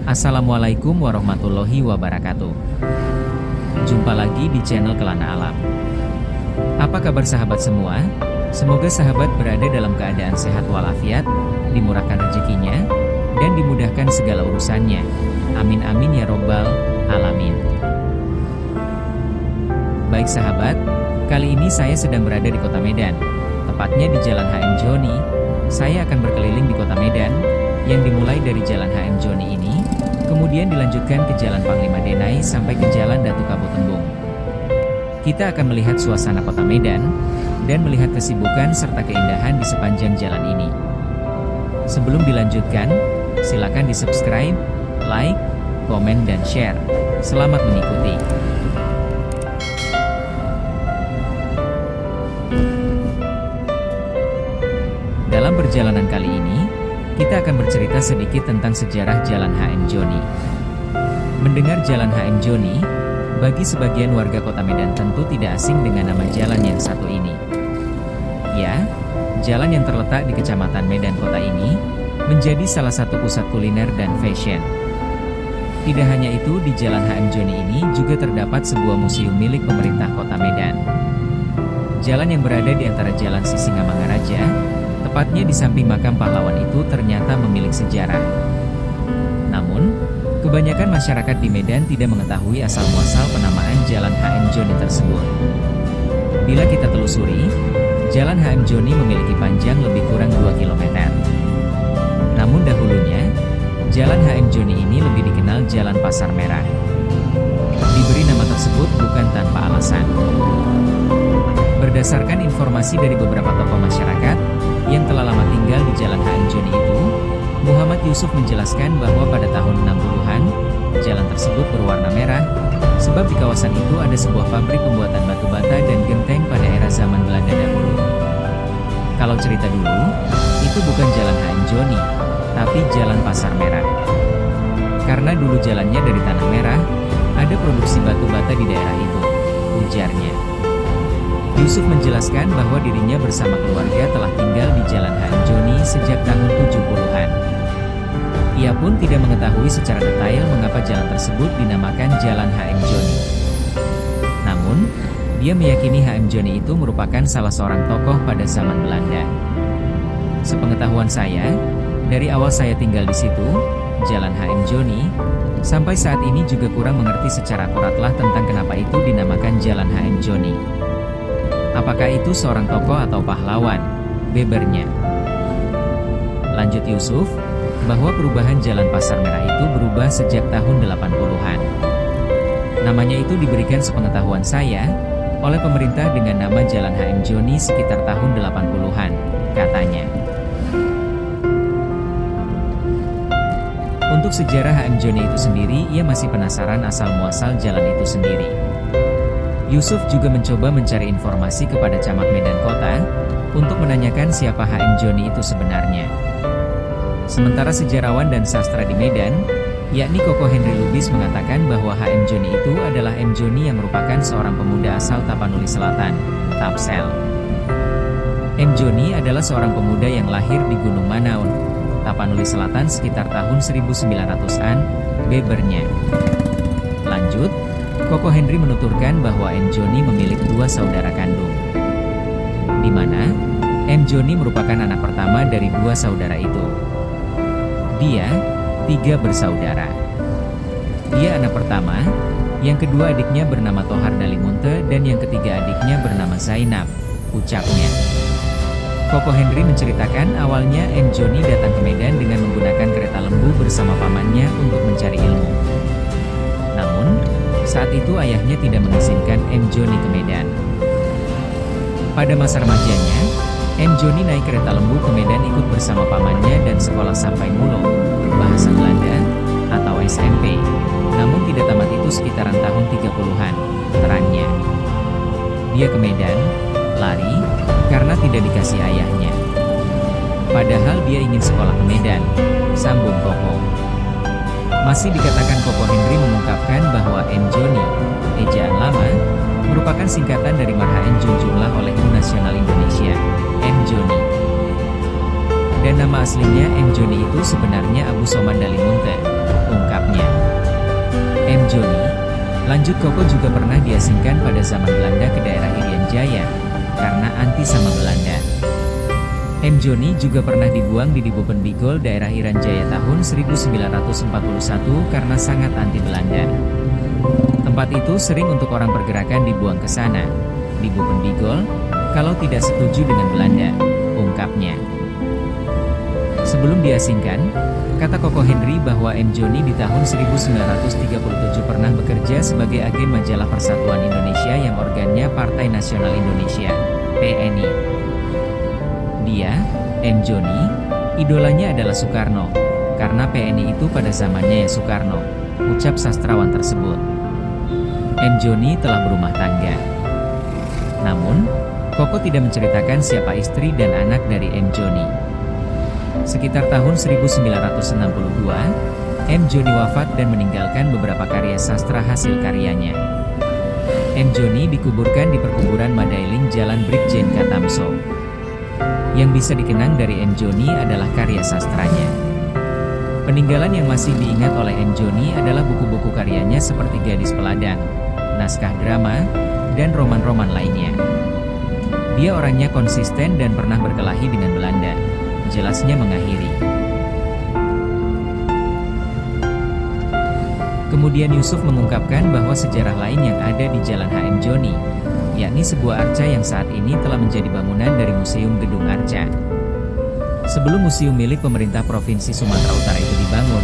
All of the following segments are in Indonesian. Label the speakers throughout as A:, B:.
A: Assalamualaikum warahmatullahi wabarakatuh. Jumpa lagi di channel Kelana Alam. Apa kabar sahabat semua? Semoga sahabat berada dalam keadaan sehat walafiat, dimurahkan rezekinya, dan dimudahkan segala urusannya. Amin amin ya robbal alamin. Baik sahabat, kali ini saya sedang berada di kota Medan, tepatnya di Jalan HM Joni. Saya akan berkeliling di kota Medan, yang dimulai dari Jalan HM Joni ini, kemudian dilanjutkan ke Jalan Panglima Denai sampai ke Jalan Datu Kabu Tembung. Kita akan melihat suasana kota Medan, dan melihat kesibukan serta keindahan di sepanjang jalan ini. Sebelum dilanjutkan, silakan di-subscribe, like, komen, dan share. Selamat mengikuti. Dalam perjalanan kali ini, kita akan bercerita sedikit tentang sejarah Jalan HM Joni. Mendengar Jalan HM Joni, bagi sebagian warga kota Medan tentu tidak asing dengan nama jalan yang satu ini. Ya, jalan yang terletak di Kecamatan Medan Kota ini, menjadi salah satu pusat kuliner dan fashion. Tidak hanya itu, di Jalan HM Joni ini juga terdapat sebuah museum milik pemerintah kota Medan. Jalan yang berada di antara Jalan Sisingamangaraja, tepatnya di samping makam pahlawan itu ternyata memiliki sejarah. Namun, kebanyakan masyarakat di Medan tidak mengetahui asal-muasal penamaan Jalan HM Joni tersebut. Bila kita telusuri, Jalan HM Joni memiliki panjang lebih kurang 2 km. Namun dahulunya, Jalan HM Joni ini lebih dikenal Jalan Pasar Merah. Diberi nama tersebut bukan tanpa alasan. Berdasarkan informasi dari beberapa tokoh masyarakat yang telah lama tinggal di Jalan HM Joni itu, Muhammad Yusuf menjelaskan bahwa pada tahun 60-an, jalan tersebut berwarna merah, sebab di kawasan itu ada sebuah pabrik pembuatan batu bata dan genteng pada era zaman Belanda dahulu. Kalau cerita dulu, itu bukan Jalan HM Joni, tapi Jalan Pasar Merah. Karena dulu jalannya dari tanah merah, ada produksi batu bata di daerah itu, ujarnya. Yusuf menjelaskan bahwa dirinya bersama keluarga telah tinggal di Jalan HM Joni sejak tahun 70-an. Ia pun tidak mengetahui secara detail mengapa jalan tersebut dinamakan Jalan HM Joni. Namun, dia meyakini HM Joni itu merupakan salah seorang tokoh pada zaman Belanda. Sepengetahuan saya, dari awal saya tinggal di situ, Jalan HM Joni, sampai saat ini juga kurang mengerti secara akuratlah tentang kenapa itu dinamakan Jalan HM Joni. Apakah itu seorang tokoh atau pahlawan? Bebernya. Lanjut Yusuf, bahwa perubahan Jalan Pasar Merah itu berubah sejak tahun 80-an. Namanya itu diberikan sepengetahuan saya, oleh pemerintah dengan nama Jalan HM Joni sekitar tahun 80-an, katanya. Untuk sejarah HM Joni itu sendiri, ia masih penasaran asal-muasal jalan itu sendiri. Yusuf juga mencoba mencari informasi kepada Camat Medan Kota, untuk menanyakan siapa HM Joni itu sebenarnya. Sementara sejarawan dan sastra di Medan, yakni Koko Henry Lubis mengatakan bahwa HM Joni itu adalah M. Joni yang merupakan seorang pemuda asal Tapanuli Selatan, Tapsel. M. Joni adalah seorang pemuda yang lahir di Gunung Manaun, Tapanuli Selatan sekitar tahun 1900-an, bebernya. Lanjut, Koko Henry menuturkan bahwa M. Joni memiliki 2 saudara kandung, di mana M. Joni merupakan anak pertama dari 2 saudara itu. Dia 3 bersaudara. Dia anak pertama, yang kedua adiknya bernama Tohar Dalimunte dan yang ketiga adiknya bernama Zainab, ucapnya. Koko Henry menceritakan awalnya M. Joni datang ke Medan dengan menggunakan kereta lembu bersama pamannya untuk mencari ilmu. Namun, saat itu ayahnya tidak mengizinkan M. Joni ke Medan. Pada masa remajanya, M. Joni naik kereta lembu ke Medan ikut bersama pamannya dan sekolah sampai Mulo, bahasa Belanda, atau SMP. Namun tidak tamat itu sekitaran tahun 30-an, terangnya. Dia ke Medan, lari, karena tidak dikasih ayahnya. Padahal dia ingin sekolah ke Medan, sambung Koko. Masih dikatakan Koko Henry mengungkapkan bahwa M. Joni, ejaan lama, merupakan singkatan dari Marha N. Junjunlah oleh Nasional Indonesia, M. Joni. Dan nama aslinya M. Joni itu sebenarnya Abu Somad Dalimunte, ungkap Joni. Lanjut Koko juga pernah diasingkan pada zaman Belanda ke daerah Irian Jaya, karena anti sama Belanda. M. Joni juga pernah dibuang di Dibopen Bigol daerah Irian Jaya tahun 1941 karena sangat anti Belanda. Tempat itu sering untuk orang pergerakan dibuang ke sana, Dibopen Bigol, kalau tidak setuju dengan Belanda, ungkapnya. Sebelum diasingkan, kata Koko Henry bahwa M. Joni di tahun 1937 pernah bekerja sebagai agen majalah Persatuan Indonesia yang organnya Partai Nasional Indonesia, PNI. Dia, M. Joni, idolanya adalah Soekarno, karena PNI itu pada zamannya ya Soekarno, ucap sastrawan tersebut. M. Joni telah berumah tangga. Namun, Koko tidak menceritakan siapa istri dan anak dari M. Joni. Sekitar tahun 1962, M. Joni wafat dan meninggalkan beberapa karya sastra hasil karyanya. M. Joni dikuburkan di perkuburan Madailing Jalan Brigjen Katamso. Yang bisa dikenang dari M. Joni adalah karya sastranya. Peninggalan yang masih diingat oleh M. Joni adalah buku-buku karyanya seperti Gadis Peladang, naskah drama, dan roman-roman lainnya. Dia orangnya konsisten dan pernah berkelahi dengan Belanda, jelasnya mengakhiri. Kemudian Yusuf mengungkapkan bahwa sejarah lain yang ada di Jalan HM Joni, yakni sebuah arca yang saat ini telah menjadi bangunan dari Museum Gedung Arca. Sebelum museum milik pemerintah Provinsi Sumatera Utara itu dibangun,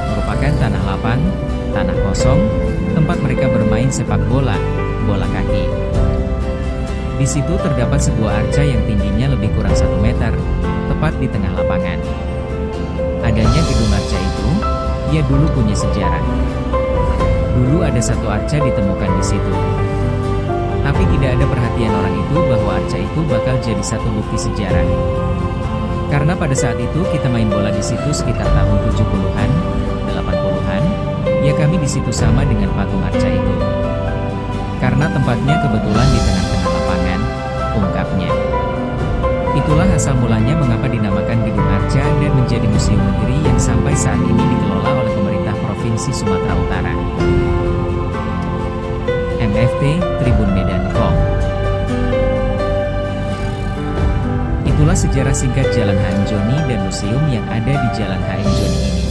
A: merupakan tanah lapang, tanah kosong, tempat mereka bermain sepak bola, bola kaki. Di situ terdapat sebuah arca yang tingginya lebih kurang 1 meter, tepat di tengah lapangan. Adanya gedung arca itu, ya dulu punya sejarah. Dulu ada satu arca ditemukan di situ. Tapi tidak ada perhatian orang itu bahwa arca itu bakal jadi satu bukti sejarah. Karena pada saat itu kita main bola di situ sekitar tahun 70-an, 80-an, ya kami di situ sama dengan patung arca itu. Karena tempatnya kebetulan di tengah-tengah lapangan, ungkapnya. Itulah asal mulanya mengapa dinamakan Gedung Arca dan menjadi museum negeri yang sampai saat ini dikelola oleh pemerintah Provinsi Sumatera Utara. MFT, Tribun Medan.com. Itulah sejarah singkat Jalan HM Joni dan museum yang ada di Jalan HM Joni ini.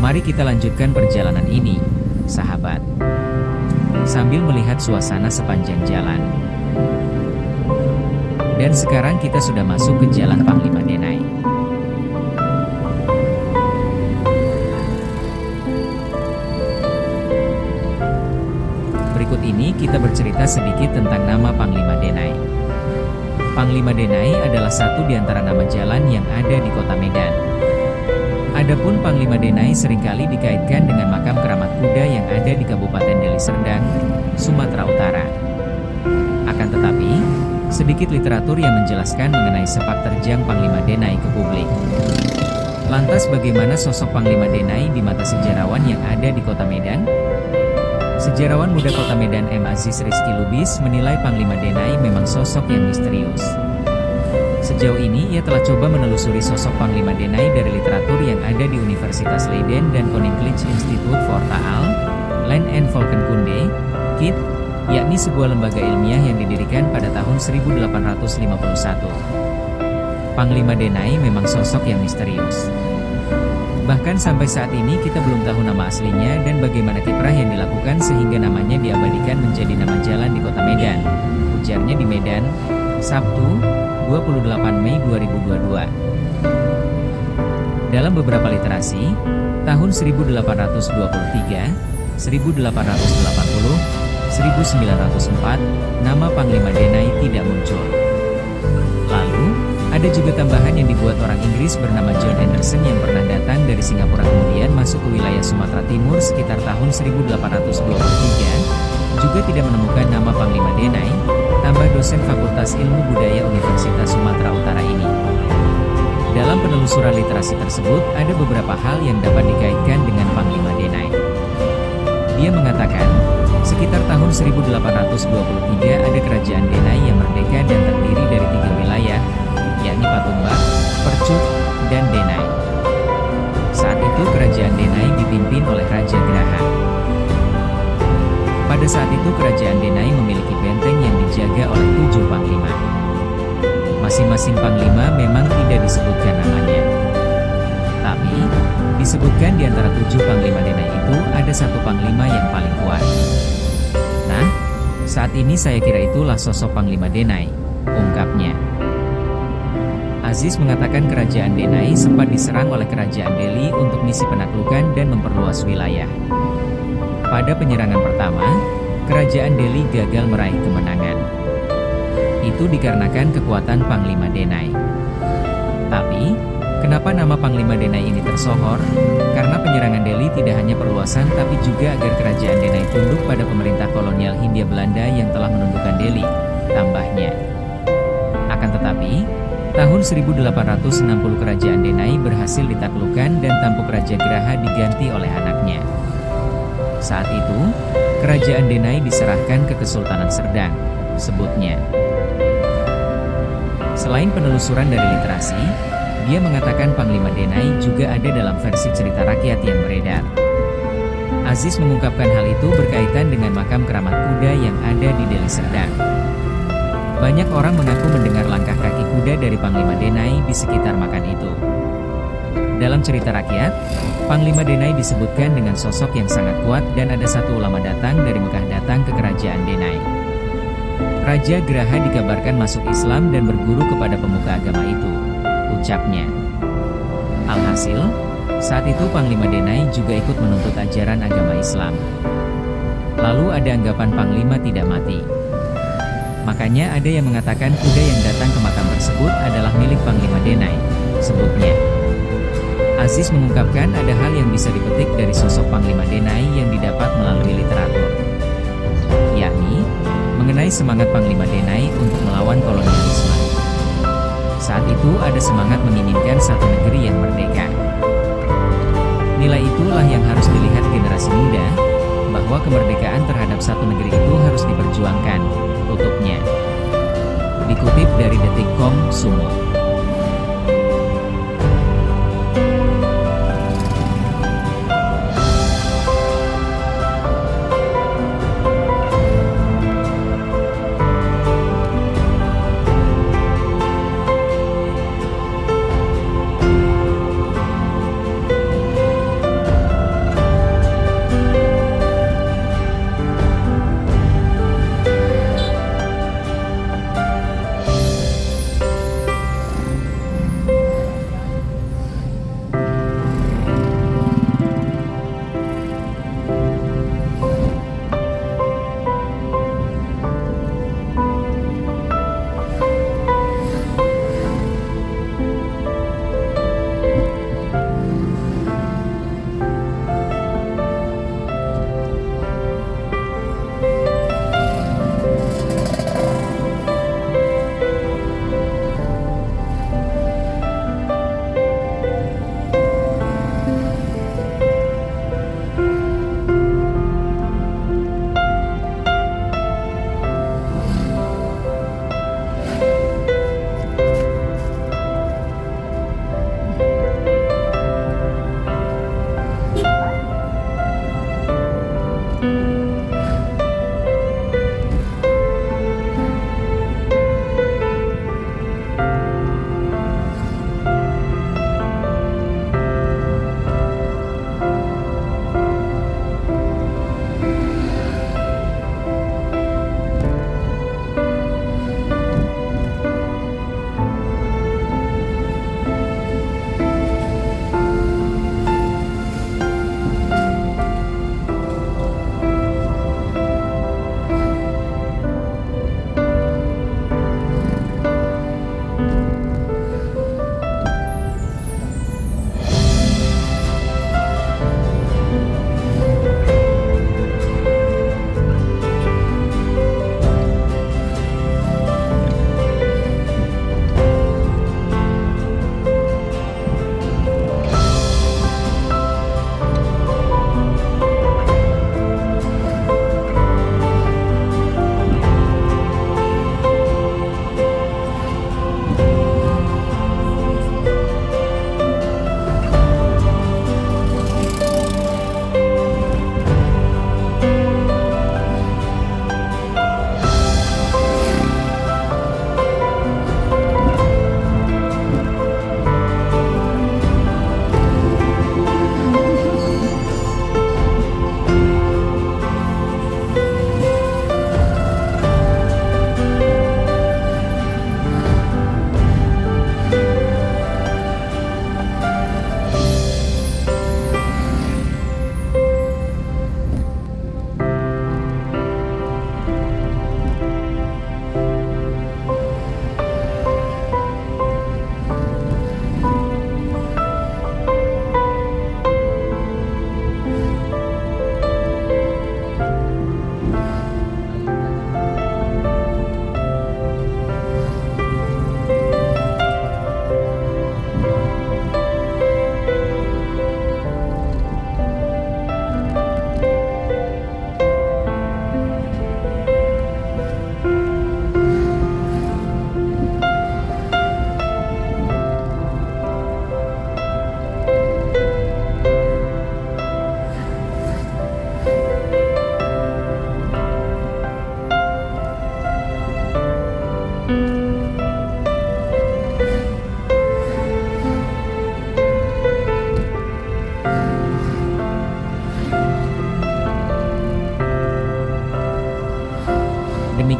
A: Mari kita lanjutkan perjalanan ini, sahabat. Sambil melihat suasana sepanjang jalan. Dan sekarang kita sudah masuk ke Jalan Panglima Denai. Berikut ini kita bercerita sedikit tentang nama Panglima Denai. Panglima Denai adalah satu di antara nama jalan yang ada di kota Medan. Adapun Panglima Denai seringkali dikaitkan dengan makam keramat kuda yang ada di Kabupaten Deli Serdang, Sumatera Utara. Akan tetapi, sedikit literatur yang menjelaskan mengenai sepak terjang Panglima Denai ke publik. Lantas bagaimana sosok Panglima Denai di mata sejarawan yang ada di kota Medan? Sejarawan muda kota Medan M. Aziz Rizky Lubis menilai Panglima Denai memang sosok yang misterius. Sejauh ini ia telah coba menelusuri sosok Panglima Denai dari literatur yang ada di Universitas Leiden dan Koninklijke Instituut voor Taal, Land and Volkenkunde, KIT, yakni sebuah lembaga ilmiah yang didirikan pada tahun 1851. Panglima Denai memang sosok yang misterius. Bahkan sampai saat ini kita belum tahu nama aslinya dan bagaimana kiprah yang dilakukan sehingga namanya diabadikan menjadi nama jalan di kota Medan, ujarnya di Medan, Sabtu, 28 Mei 2022. Dalam beberapa literasi, tahun 1823, 1880, 1904, nama Panglima Denai tidak muncul. Lalu, ada juga tambahan yang dibuat orang Inggris bernama John Anderson yang pernah datang dari Singapura kemudian masuk ke wilayah Sumatera Timur sekitar tahun 1823, juga tidak menemukan nama Panglima Denai, tambah dosen Fakultas Ilmu Budaya Universitas Sumatera Utara ini. Dalam penelusuran literasi tersebut, ada beberapa hal yang dapat dikaitkan dengan Panglima Denai. Dia mengatakan, sekitar tahun 1823 ada kerajaan Denai yang merdeka dan terdiri dari 3 wilayah, yakni Patumbak, Percut, dan Denai. Saat itu kerajaan Denai dipimpin oleh Raja Graha. saat itu kerajaan Denai memiliki benteng yang dijaga oleh 7 panglima. Masing-masing panglima memang tidak disebutkan namanya. Tapi, disebutkan di antara 7 panglima Denai itu ada satu panglima yang paling kuat. Nah, saat ini saya kira itulah sosok panglima Denai, ungkapnya. Aziz mengatakan kerajaan Denai sempat diserang oleh kerajaan Delhi untuk misi penaklukan dan memperluas wilayah. Pada penyerangan pertama, kerajaan Delhi gagal meraih kemenangan. Itu dikarenakan kekuatan Panglima Denai. Tapi, kenapa nama Panglima Denai ini tersohor? Karena penyerangan Delhi tidak hanya perluasan tapi juga agar kerajaan Denai tunduk pada pemerintah kolonial Hindia Belanda yang telah menundukkan Delhi, tambahnya. Akan tetapi, tahun 1860 kerajaan Denai berhasil ditaklukkan dan tampuk Raja Graha diganti oleh anaknya. Saat itu, kerajaan Denai diserahkan ke Kesultanan Serdang, sebutnya. Selain penelusuran dari literasi, dia mengatakan Panglima Denai juga ada dalam versi cerita rakyat yang beredar. Aziz mengungkapkan hal itu berkaitan dengan makam keramat kuda yang ada di Deli Serdang. Banyak orang mengaku mendengar langkah kaki kuda dari Panglima Denai di sekitar makam itu. Dalam cerita rakyat, Panglima Denai disebutkan dengan sosok yang sangat kuat dan ada satu ulama datang dari Mekah datang ke kerajaan Denai. Raja Graha dikabarkan masuk Islam dan berguru kepada pemuka agama itu, ucapnya. Alhasil, saat itu Panglima Denai juga ikut menuntut ajaran agama Islam. Lalu ada anggapan Panglima tidak mati. Makanya ada yang mengatakan kuda yang datang ke makam tersebut adalah milik Panglima Denai, sebutnya. Aziz mengungkapkan ada hal yang bisa dipetik dari sosok Panglima Denai yang didapat melalui literatur, yakni mengenai semangat Panglima Denai untuk melawan kolonialisme. Saat itu ada semangat menginginkan satu negeri yang merdeka. Nilai itulah yang harus dilihat generasi muda, bahwa kemerdekaan terhadap satu negeri itu harus diperjuangkan, tutupnya. Dikutip dari Detik.com, Sumut.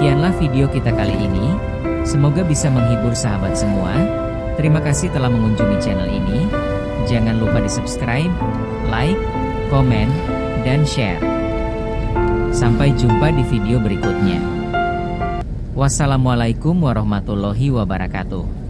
A: Demikianlah video kita kali ini. Semoga bisa menghibur sahabat semua. Terima kasih telah mengunjungi channel ini. Jangan lupa di subscribe, like, komen, dan share. Sampai jumpa di video berikutnya. Wassalamualaikum warahmatullahi wabarakatuh.